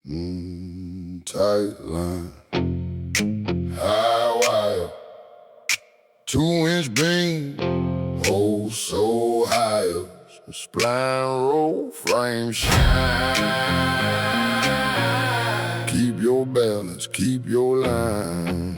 Tight line, high wire, 2-inch beam, oh so high, spline roll, frame shine. Keep your balance, keep your line.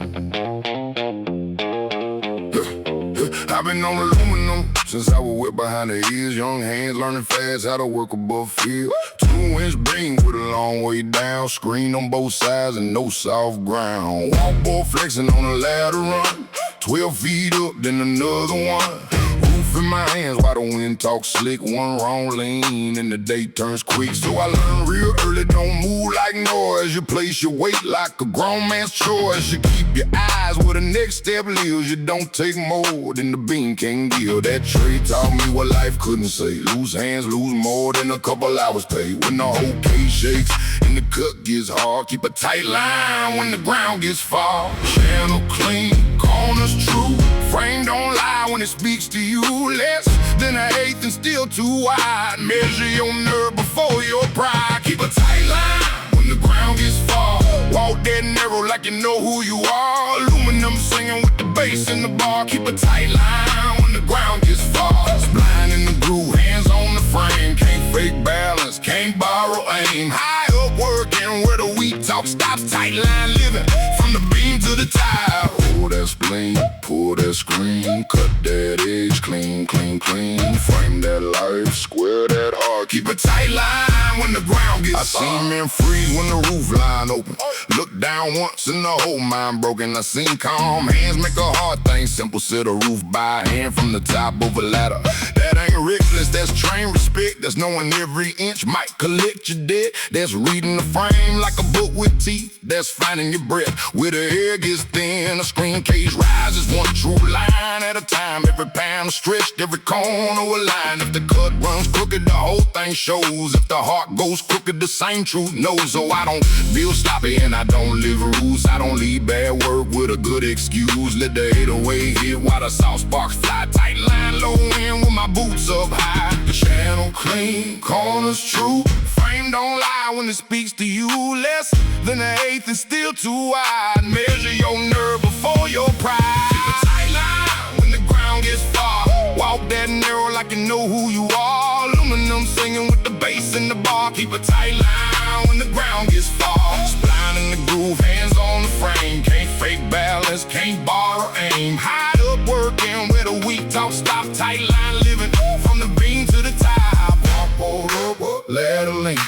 I've been on aluminum since I was whipped behind the ears. Young hands learning fast how to work above field. 2-inch beam with a long way down. Screen on both sides and no soft ground. Walkboard flexing on a ladder run. 12 feet up, then another one. Roof in my hands while the wind talks slick. One wrong lane and the day turns quick. So I learned real early, don't move like noise. You place your weight like a grown man's choice. You keep your eyes where the next step lives. You don't take more than the beam can give. That trade taught me what life couldn't say. Loose hands lose more than a couple hours pay. When the whole case shakes and the cut gets hard, keep a tight line when the ground gets far. Channel clean, corners true. Frame don't lie when it speaks to you. Less than an eighth and still too wide. Measure your nerve before your pride. Keep a tight line when the ground gets far. Walk that narrow like you know who you are. Aluminum singing with the bass in the bar. Keep a tight line when the ground gets far. Spline in the groove, hands on the frame. Can't fake balance, can't borrow aim. High up working where the weak talk stops. Tight line living from the beam to the tile. Hold that spleen, pull that screen. Cut that edge, clean, clean, clean. Frame that life, square that heart. Keep a tight line when the ground gets far. I seen men freeze when the roof line open. Look down once and the whole mind broken. I seen calm hands make a hard thing simple. Set a roof by hand from the top over ladder. That ain't reckless, that's trained respect. That's knowing every inch might collect your debt. That's reading the frame like a book with teeth. That's finding your breath where the air gets thin. A screen cage rises one true line at a time. Every pound stretched, every corner aligned. If the cut runs crooked, the whole thing shows. If the heart goes crooked, the same truth knows. So I don't feel sloppy and I don't live rules. I don't leave bad work with a good excuse. Let the 808 hit while the soft sparks fly. Tight line low in with my boots up high. The channel clean, corners true. Frame don't lie when it speaks to you. Less than an eighth is still too wide. Measure your nerve before your pride. Keep a tight line when the ground gets far. Walk that narrow like you know who you are. Aluminum singing with the bass in the bar. Keep a tight line when the ground gets far. Spline in the groove, hands on the frame. Can't fake balance, can't borrow aim. High up working where the weak talk stop. Tight line living from the beam to the top. Walk up, ladder link.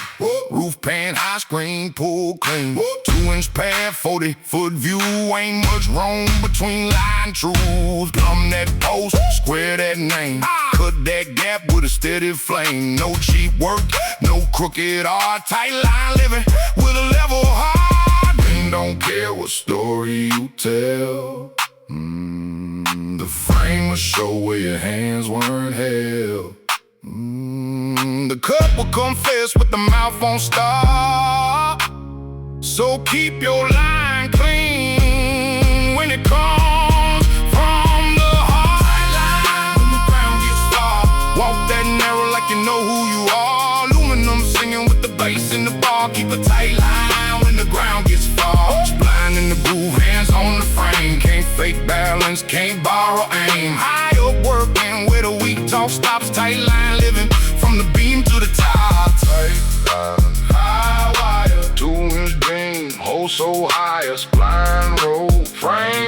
Roof pan, high screen, pull clean. 2-inch pad, 40-foot view. Ain't much room between line truths. Plumb that post, square that name. Cut that gap with a steady flame. No cheap work, no crooked art. Tight line living with a level heart. Men don't care what story you tell. The frame will show where your hands weren't held. The cup will confess, but the mouth won't stop. So keep your line clean when it comes from the heart. Tight line when the ground gets far. Walk that narrow like you know who you are. Aluminum singing with the bass in the bar. Keep a tight line when the ground gets far. Spline in the groove, hands on the frame. Can't fake balance, can't borrow aim. High up working where the weak talk stops. Tight line living from the beam to the top. Tight line, high wire, 2-inch beam, hole so high, a spline roll, frame